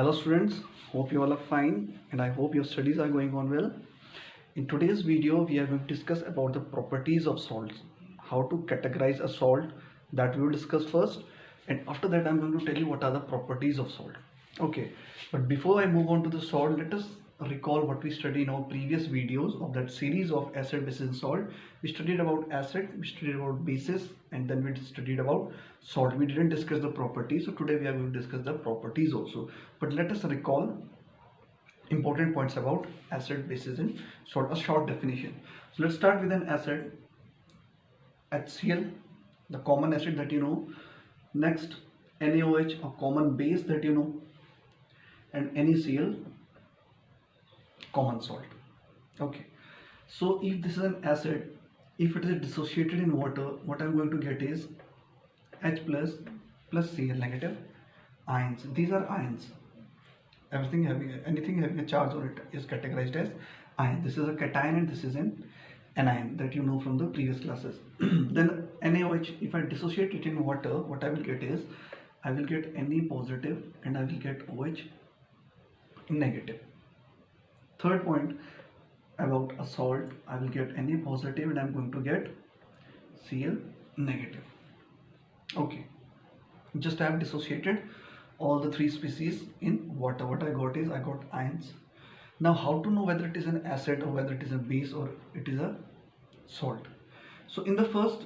Hello students, hope you all are fine and I hope your studies are going on well. In today's video we are going to discuss about the properties of salts, how to categorize a salt, that we will discuss first, and after that I'm going to tell you what are the properties of salt. Okay, but before I move on to the salt, let us recall what we studied in our previous videos of that series of acid, base and salt. We studied about acid, we studied about bases, and then we studied about salt. We didn't discuss the properties, so today we are going to discuss the properties also. But let us recall important points about acid, bases and salt, a short definition. So let's start with an acid, HCl, the common acid that you know. Next, NaOH, a common base that you know, and NaCl, common salt. Okay, so if this is an acid, if it is dissociated in water, what I'm going to get is H plus Cl negative ions. These are ions. Anything having a charge on it is categorized as ion. This is a cation and this is an anion that you know from the previous classes. Then NaOH, if I dissociate it in water, what I will get is I will get Na positive and I will get OH negative. Third point about a salt, I will get Na positive and I am going to get Cl negative. Okay, just I have dissociated all the three species in water. What I got is I got ions. Now how to know whether it is an acid or whether it is a base or it is a salt? So in the first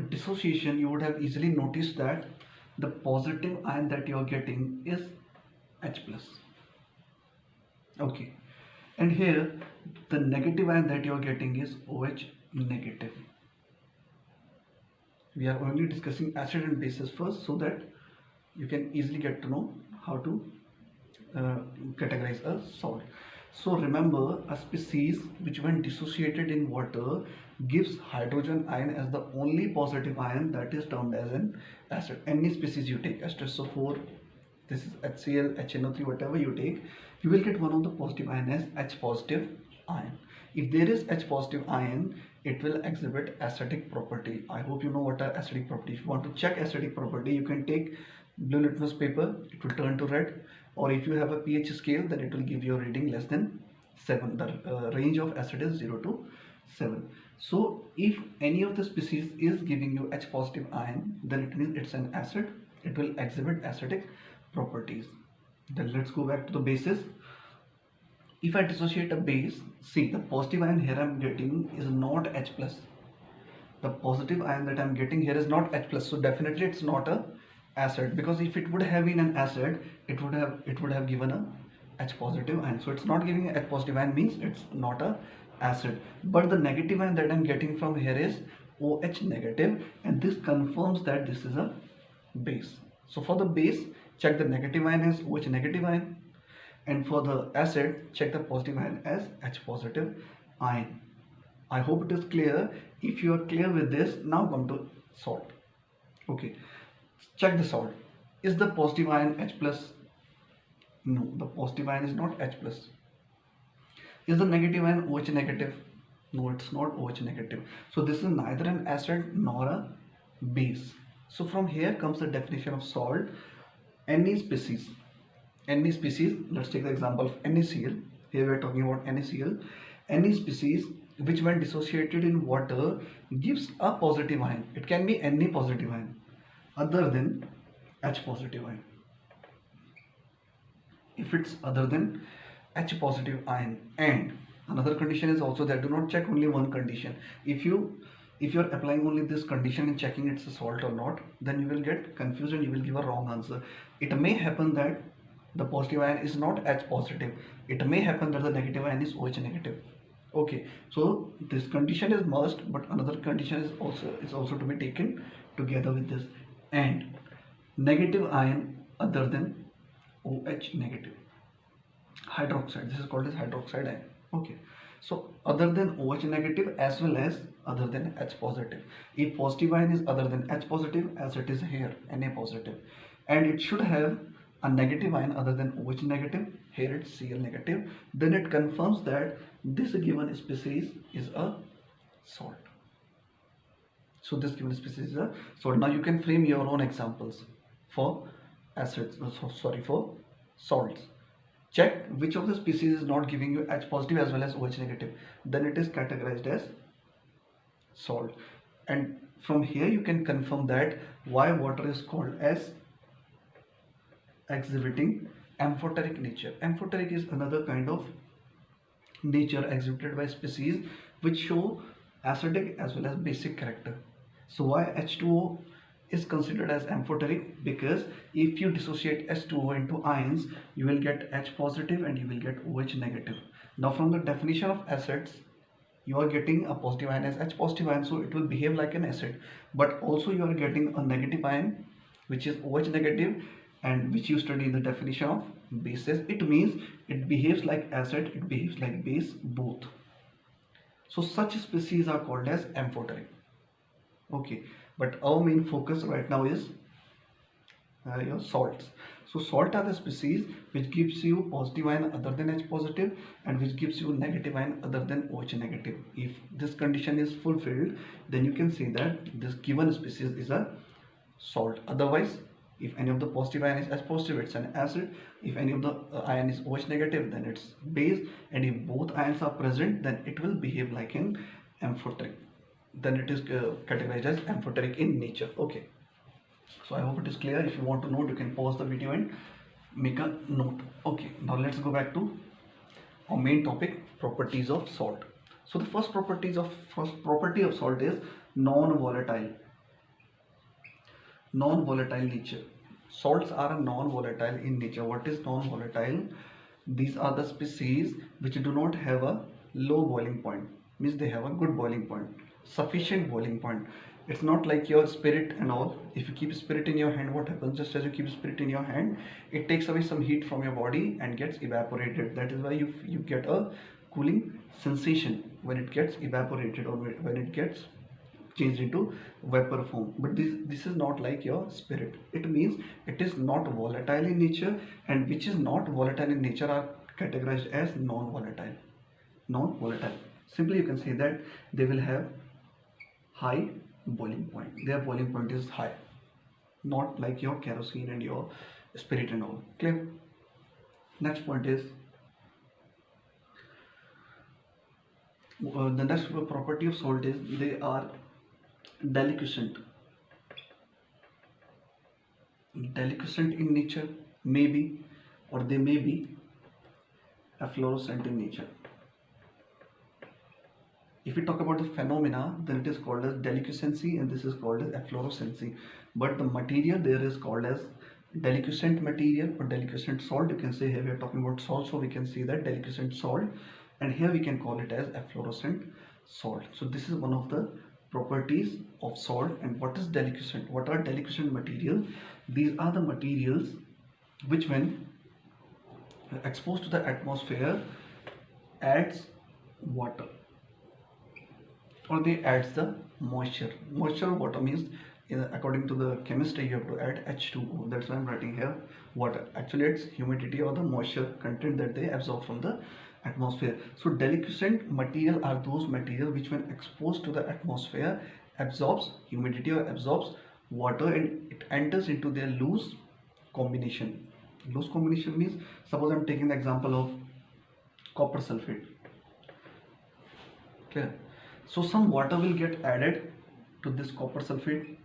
dissociation you would have easily noticed that the positive ion that you are getting is H plus. Okay, and here the negative ion that you are getting is OH negative. We are only discussing acid and bases first so that you can easily get to know how to categorize a salt. So remember, a species which when dissociated in water gives hydrogen ion as the only positive ion, that is termed as an acid. Any species you take, H2SO4, this is HCl, HNO3, whatever you take, you will get one of the positive ion as H positive ion. If there is H positive ion, it will exhibit acidic property. I hope you know what are acidic property. If you want to check acidic property, you can take blue litmus paper, it will turn to red, or if you have a pH scale, then it will give you a reading less than 7. The range of acid is 0 to 7. So if any of the species is giving you H positive ion, then it means it's an acid. It will exhibit acidic properties. Then let's go back to the bases. If I dissociate a base, see the positive ion here I'm getting is not H plus. The positive ion that I'm getting here is not H plus, so definitely it's not a acid, because if it would have been an acid, it would have given a H positive ion. So it's not giving a H positive ion, means it's not a acid. But the negative ion that I'm getting from here is OH negative, and this confirms that this is a base. So for the base, check the negative ion as OH negative ion, and for the acid, check the positive ion as H positive ion. I hope it is clear. If you are clear with this, now come to salt. Okay, check the salt. Is the positive ion H plus? No, the positive ion is not H plus. Is the negative ion OH negative? No, it's not OH negative. So this is neither an acid nor a base. So from here comes the definition of salt. Any species, let's take the example of NaCl. Here we are talking about NaCl. Any species which when dissociated in water gives a positive ion. It can be any positive ion other than H positive ion. If it's other than H positive ion, and another condition is also there. Do not check only one condition. If you're applying only this condition and checking it's a salt or not, then you will get confused and you will give a wrong answer. It may happen that the positive ion is not H positive. It may happen that the negative ion is OH negative. Okay, so this condition is must, but another condition is also to be taken together with this. And negative ion other than OH negative. Hydroxide, this is called as hydroxide ion. Okay, so other than OH negative as well as other than H positive. If positive ion is other than H positive, as it is here, Na positive, and it should have a negative ion other than OH negative, here it's Cl negative, then it confirms that this given species is a salt. So this given species is a salt. Now you can frame your own examples for acids, for salts. check which of the species is not giving you H positive as well as OH negative, then it is categorized as salt. And from here you can confirm that why water is called as exhibiting amphoteric nature. Amphoteric is another kind of nature exhibited by species which show acidic as well as basic character. So why H2O is considered as amphoteric? Because if you dissociate H2O into ions, you will get H positive and you will get OH negative. Now from the definition of acids, you are getting a positive ion as H positive ion, so it will behave like an acid. But also you are getting a negative ion which is OH negative, and which you study in the definition of bases. It means it behaves like acid, it behaves like base, both. So such species are called as amphoteric. Okay, but our main focus right now is your salts. So salt are the species which gives you positive ion other than H positive and which gives you negative ion other than OH negative. If this condition is fulfilled, then you can say that this given species is a salt. Otherwise, if any of the positive ion is H positive, it's an acid. If any of the ion is OH negative, then it's base. And if both ions are present, then it will behave like an amphoteric. Then it is categorized as amphoteric in nature. Okay. So I hope it is clear. If you want to note, you can pause the video and make a note. Okay. Now let's go back to our main topic, properties of salt. So the first property of salt is non-volatile. Non-volatile nature. Salts are non-volatile in nature. What is non-volatile? These are the species which do not have a low boiling point, means they have a good boiling point, sufficient boiling point. It's not like your spirit and all. If you keep spirit in your hand, what happens? Just as you keep spirit in your hand, it takes away some heat from your body and gets evaporated. That is why you get a cooling sensation when it gets evaporated or when it gets changed into vapor form. But this is not like your spirit. It means it is not volatile in nature, and which is not volatile in nature are categorized as non-volatile. Non-volatile. Simply you can say that they will have high boiling point. Their boiling point is high, not like your kerosene and your spirit and all. Clear? Next point is the next property of salt is they are deliquescent. Deliquescent in nature, maybe, or they may be efflorescent in nature. If we talk about the phenomena, then it is called as deliquescency and this is called as efflorescency. But the material there is called as deliquescent material or deliquescent salt. You can say here we are talking about salt, so we can say that deliquescent salt, and here we can call it as efflorescent salt. So this is one of the properties of salt. And what is deliquescent? What are deliquescent materials? These are the materials which when exposed to the atmosphere adds water, or they adds the moisture. Moisture or water means according to the chemistry you have to add H2O. That's why I'm writing here water. Actually it's humidity or the moisture content that they absorb from the atmosphere. So deliquescent material are those materials which when exposed to the atmosphere absorbs humidity or absorbs water and it enters into their loose combination. Loose combination means, suppose I'm taking the example of copper sulfate. Clear? So some water will get added to this copper sulfate.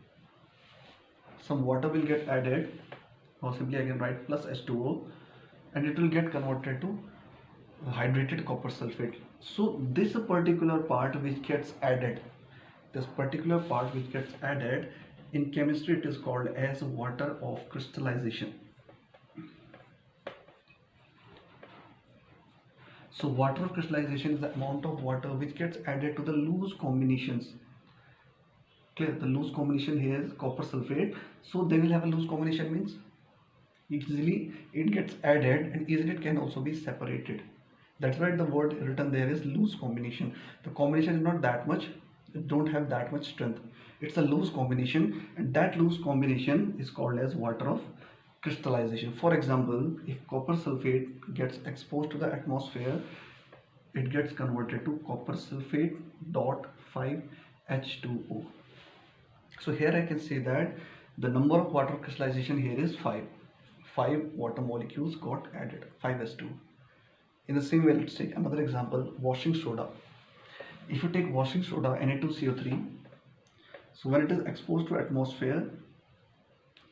Some water will get added, or simply I can write plus H2O, and it will get converted to hydrated copper sulfate. So this particular part which gets added, in chemistry it is called as water of crystallization. So water of crystallization is the amount of water which gets added to the loose combinations. Clear? The loose combination here is copper sulfate. So they will have a loose combination means easily it gets added and easily it can also be separated. That's why the word written there is loose combination. The combination is not that much, it don't have that much strength. It's a loose combination, and that loose combination is called as water of crystallization. For example, if copper sulfate gets exposed to the atmosphere, it gets converted to copper sulfate dot 5H2O. So here I can say that the number of water crystallization here is 5. 5 water molecules got added, 5s2. In the same way, let's take another example, washing soda. If you take washing soda, Na2CO3, so when it is exposed to atmosphere,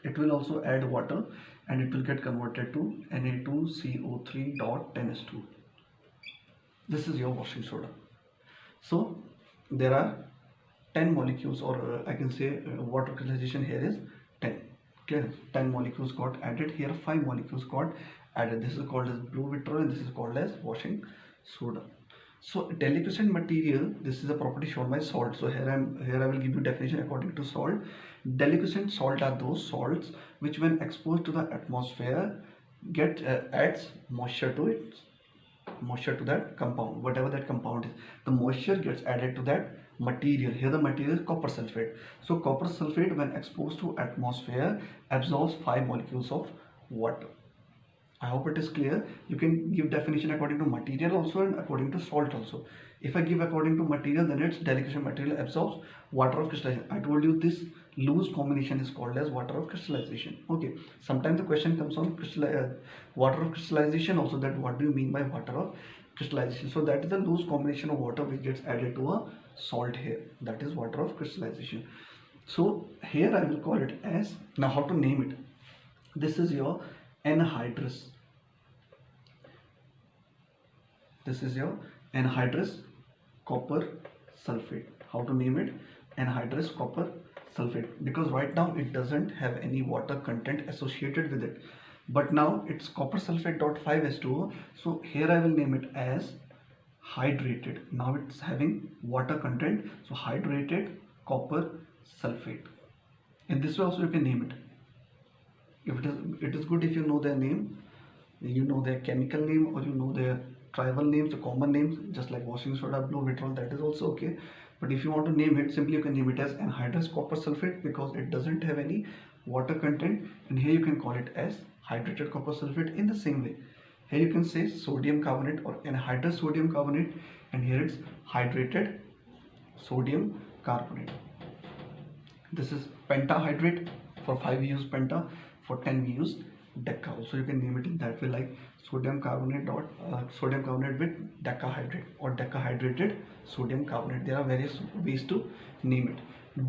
it will also add water and it will get converted to Na2CO3.10s2. This is your washing soda. So there are 10 molecules, or I can say water crystallization here is 10. Clear? 10 molecules got added here, 5 molecules got added. This is called as blue vitriol and this is called as washing soda. So deliquescent material, this is a property shown by salt. So here I will give you definition according to salt. Deliquescent salt are those salts which when exposed to the atmosphere adds moisture to that compound, whatever that compound is. The moisture gets added to that material. Here the material is copper sulfate. So copper sulfate when exposed to atmosphere absorbs 5 molecules of water. I hope it is clear. You can give definition according to material also and according to salt also. If I give according to material, then it's deliquescent material absorbs water of crystallization. I told you this loose combination is called as water of crystallization. Okay. Sometimes the question comes on water of crystallization also, that what do you mean by water of crystallization? So that is the loose combination of water which gets added to a salt here. That is water of crystallization. So here I will call it as, now how to name it? This is your anhydrous. This is your anhydrous copper sulfate. How to name it? Anhydrous copper sulfate, because right now it doesn't have any water content associated with it, but now it's copper sulfate dot 5s2o. So here I will name it as hydrated. Now it's having water content, so hydrated copper sulfate. In this way also you can name it. If it is good if you know their name, you know their chemical name, or you know their tribal names, the common names, just like washing soda, blue vitriol, that is also okay. But if you want to name it, simply you can name it as anhydrous copper sulfate because it doesn't have any water content, and here you can call it as hydrated copper sulfate. In the same way, here you can say sodium carbonate or anhydrous sodium carbonate, and here it's hydrated sodium carbonate. This is pentahydrate. For 5 we use penta, for 10 we use deca. So you can name it in that way, like sodium carbonate with decahydrate or decahydrated sodium carbonate. There are various ways to name it.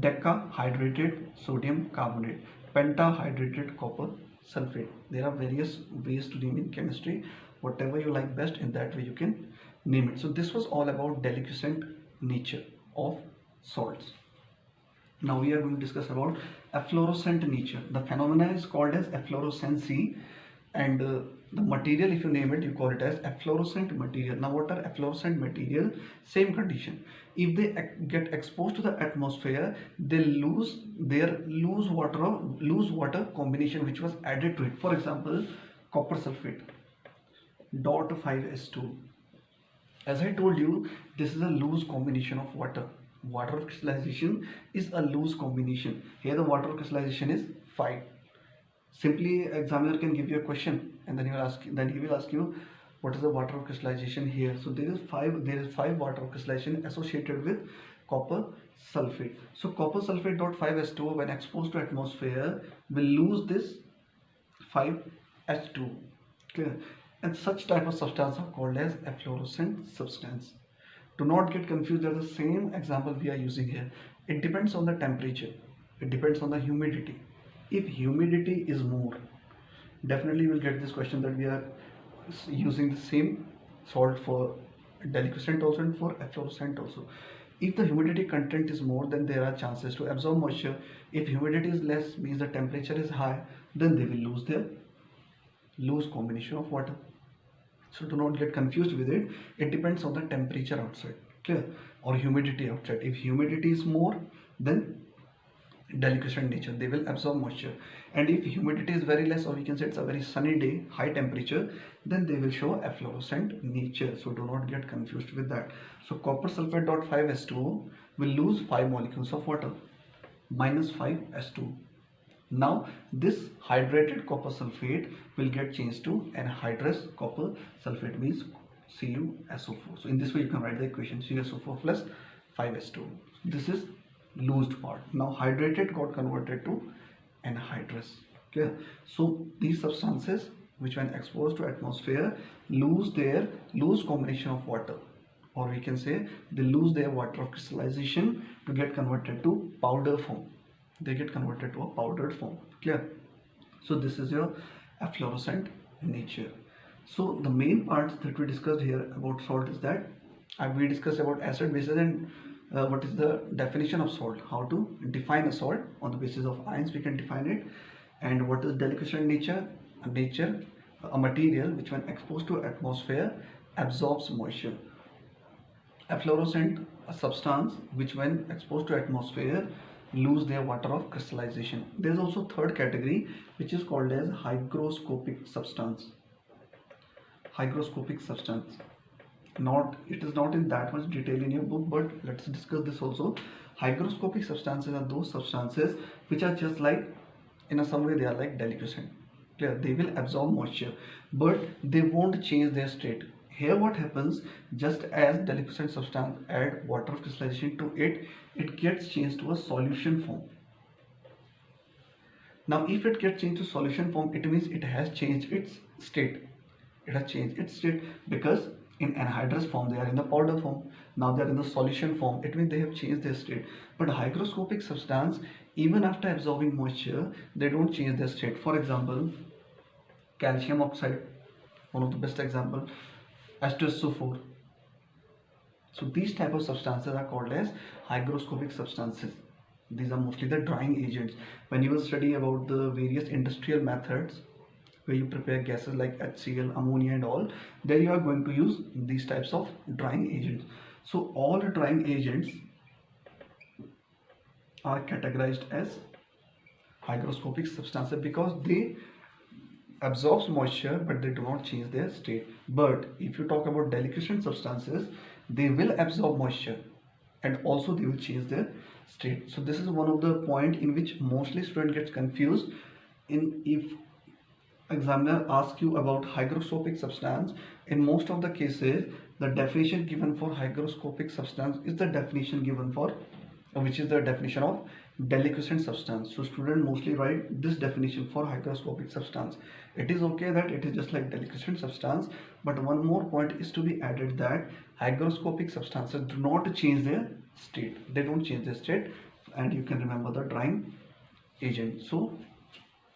Decahydrated sodium carbonate, pentahydrated copper sulfate. There are various ways to name in chemistry. Whatever you like best, in that way you can name it. So this was all about deliquescent nature of salts. Now we are going to discuss about efflorescent nature. The phenomena is called as efflorescency, and the material, if you name it, you call it as efflorescent material. Now what are efflorescent material? Same condition. If they get exposed to the atmosphere, they lose their loose water combination which was added to it. For example, copper sulfate dot 5s2. As I told you, this is a loose combination of water. Water of crystallization is a loose combination. Here the water of crystallization is 5. Simply examiner can give you a question and then he will ask you what is the water of crystallization here. So there is 5 water of crystallization associated with copper sulfate. So copper sulfate dot 5s2 when exposed to atmosphere will lose this 5s2. Clear? And such type of substance are called as efflorescent substance. Do not get confused, they are the same example we are using here. It depends on the temperature, it depends on the humidity. If humidity is more, definitely you will get this question that we are using the same salt for deliquescent also and for efflorescent also. If the humidity content is more, then there are chances to absorb moisture. If humidity is less, means the temperature is high, then they will lose their loose combination of water. So do not get confused with it. It depends on the temperature outside, clear, or humidity outside. If humidity is more, then deliquescent nature, they will absorb moisture. And if humidity is very less, or we can say it's a very sunny day, high temperature, then they will show efflorescent nature. So do not get confused with that. So copper sulfate dot 5s2 will lose 5 molecules of water, minus 5s2. Now this hydrated copper sulfate will get changed to anhydrous copper sulfate, means CuSO4. So in this way you can write the equation CuSO4 plus 5s2. This is loosed part. Now hydrated got converted to anhydrous. Clear? So these substances which when exposed to atmosphere lose combination of water, or we can say they lose their water of crystallization to get converted to powder form. They get converted to a powdered form. Clear? So this is your efflorescent nature. So the main parts that we discussed here about salt is that we discussed about acid, bases, and what is the definition of salt, how to define a salt on the basis of ions we can define it, and what is deliquescent nature. A material which when exposed to atmosphere absorbs moisture. Efflorescent, a substance which when exposed to atmosphere lose their water of crystallization. There is also third category which is called as hygroscopic substance. Hygroscopic substance. It is not in that much detail in your book, but let's discuss this also. Hygroscopic substances are those substances which are just like, in a some way they are like deliquescent. Clear? They will absorb moisture, but they won't change their state. Here what happens, just as deliquescent substance add water of crystallization to it, it gets changed to a solution form. Now if it gets changed to solution form, it means it has changed its state. It has changed its state because in anhydrous form they are in the powder form. Now they are in the solution form. It means they have changed their state. But hygroscopic substance, even after absorbing moisture, they don't change their state. For example, calcium oxide, one of the best example, H2SO4. So these type of substances are called as hygroscopic substances. These are mostly the drying agents. When you will study about the various industrial methods where you prepare gases like HCl, ammonia and all, there you are going to use these types of drying agents. So all the drying agents are categorized as hygroscopic substances because they absorb moisture but they do not change their state. But if you talk about deliquescent substances, they will absorb moisture and also they will change their state. So this is one of the point in which mostly student gets confused in if examiner asks you about hygroscopic substance. In most of the cases the definition given for hygroscopic substance is the definition given for which is the definition of deliquescent substance. So student mostly write this definition for hygroscopic substance. It is okay that it is just like deliquescent substance, but one more point is to be added that hygroscopic substances do not change their state. They don't change their state, and you can remember the drying agent. So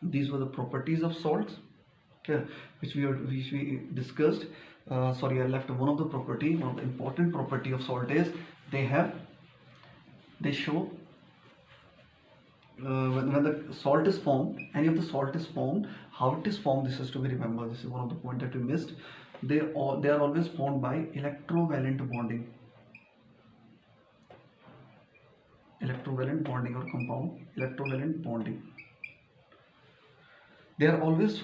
these were the properties of salts, okay, which we discussed. Sorry, I left one of the property. One of the important property of salt is they show when the salt is formed, any of the salt is formed, how it is formed. This is to be remembered. This is one of the point that we missed. They are always formed by electrovalent bonding. Electrovalent bonding or compound electrovalent bonding. They are always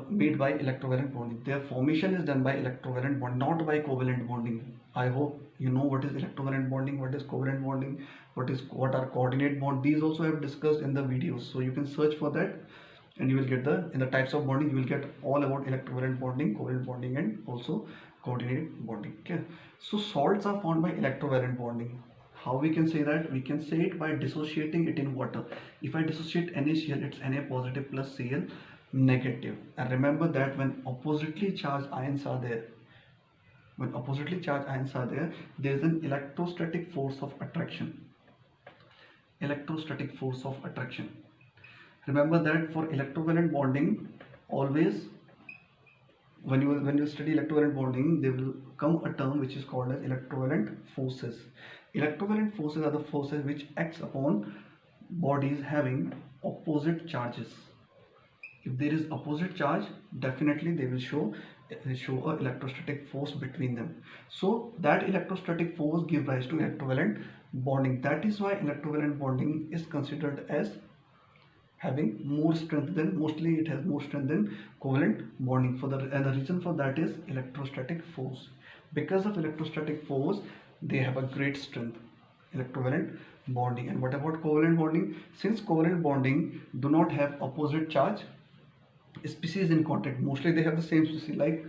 made by electrovalent bonding. Their formation is done by electrovalent bonding, not by covalent bonding. I hope you know what is electrovalent bonding, what is covalent bonding, what are coordinate bond. These also I have discussed in the videos, so you can search for that and you will get in the types of bonding you will get all about electrovalent bonding, covalent bonding and also coordinate bonding. Okay, so salts are formed by electrovalent bonding. How we can say that? We can say it by dissociating it in water. If I dissociate NaCl, it's Na positive plus Cl negative. And remember that when oppositely charged ions are there, there is an electrostatic force of attraction. Electrostatic force of attraction. Remember that for electrovalent bonding, always when you study electrovalent bonding, there will come a term which is called as electrovalent forces. Electrovalent forces are the forces which acts upon bodies having opposite charges. If there is opposite charge, definitely they will show a electrostatic force between them. So that electrostatic force gives rise to electrovalent bonding. That is why electrovalent bonding is considered as having more strength than, mostly it has more strength than covalent bonding. And the reason for that is electrostatic force. Because of electrostatic force, they have a great strength, electrovalent bonding. And what about covalent bonding? Since covalent bonding do not have opposite charge species in contact, mostly they have the same species like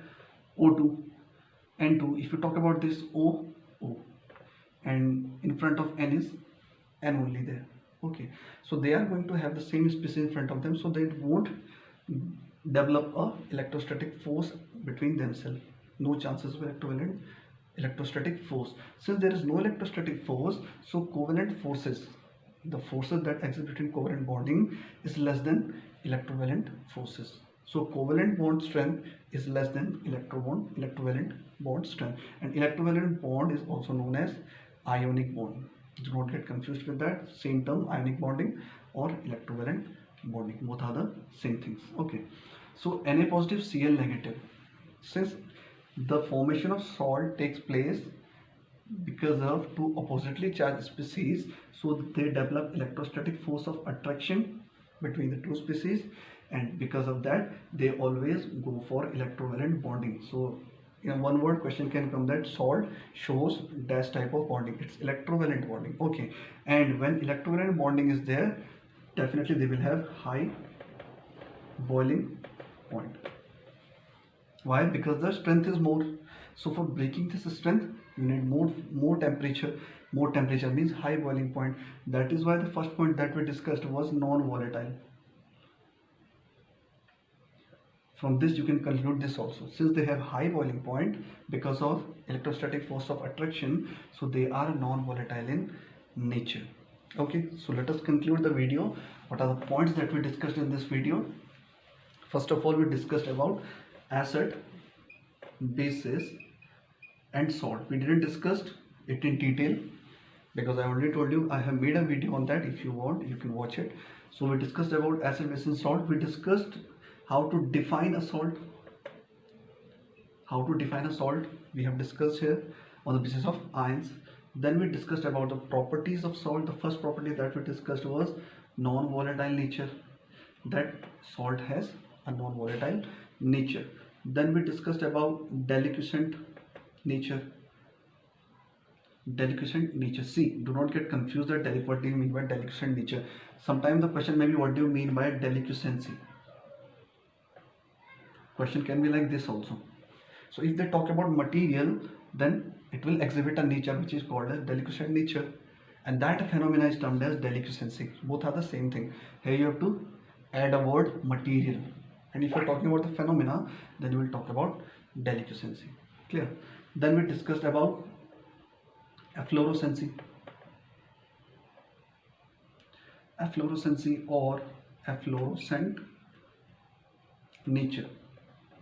O2, N2. If you talk about this O, and in front of N is N only there. Okay, so they are going to have the same species in front of them, so they won't develop a electrostatic force between themselves. No chances of equivalent electrostatic force. Since there is no electrostatic force, so covalent forces, the forces that exist between covalent bonding, is less than electrovalent forces. So covalent bond strength is less than electrovalent bond strength, and electrovalent bond is also known as ionic bond. Do not get confused with that. Same term, ionic bonding or electrovalent bonding, both are the same things. Okay, so Na positive, Cl negative. Since the formation of salt takes place because of two oppositely charged species, so they develop electrostatic force of attraction between the two species, and because of that they always go for electrovalent bonding. So in one word question can come that salt shows dash type of bonding, it's electrovalent bonding. Okay, and when electrovalent bonding is there, definitely they will have high boiling point. Why? Because the strength is more. So for breaking this strength, you need more temperature. More temperature means high boiling point. That is why the first point that we discussed was non-volatile. From this you can conclude this also. Since they have high boiling point because of electrostatic force of attraction, so they are non-volatile in nature. Okay, so let us conclude the video. What are the points that we discussed in this video? First of all, we discussed about acid, bases and salt. We didn't discuss it in detail because I already told you I have made a video on that. If you want, you can watch it. So we discussed about acid, base and salt. We discussed how to define a salt. How to define a salt we have discussed here on the basis of ions. Then we discussed about the properties of salt. The first property that we discussed was non-volatile nature, that salt has a non-volatile nature. Then we discussed about deliquescent nature. Deliquescent nature. See, do not get confused that what do you mean by deliquescent nature. Sometimes the question may be, what do you mean by deliquescency? Question can be like this also. So if they talk about material, then it will exhibit a nature which is called as deliquescent nature, and that phenomena is termed as deliquescency. Both are the same thing. Here you have to add a word material, and if you are talking about the phenomena, then you will talk about deliquescency. Clear? Then we discussed about efflorescency. Efflorescency or efflorescent nature.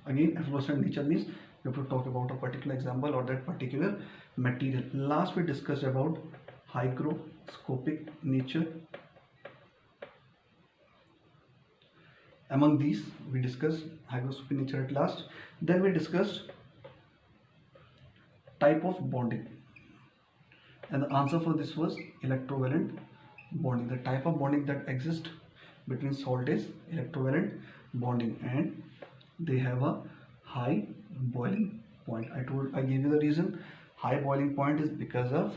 Again, efflorescent nature means you have to talk about a particular example or that particular material. Last we discussed about hygroscopic nature. Among these we discussed hygroscopic nature at last. Then we discussed type of bonding, and the answer for this was electrovalent bonding. The type of bonding that exists between salt is electrovalent bonding, and they have a high boiling point. I gave you the reason. High boiling point is because of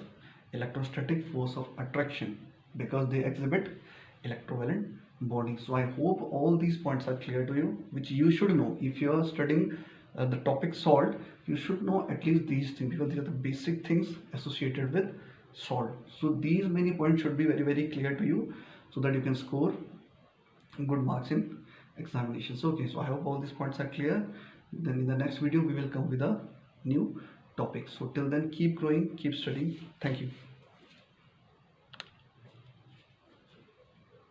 electrostatic force of attraction, because they exhibit electrovalent bonding. So I hope all these points are clear to you, which you should know. If you are studying the topic salt, you should know at least these things, because these are the basic things associated with salt. So these many points should be very clear to you, so that you can score good marks in examinations. Okay, so I hope all these points are clear. Then in the next video we will come with a new topic. So till then, keep growing, keep studying. Thank you.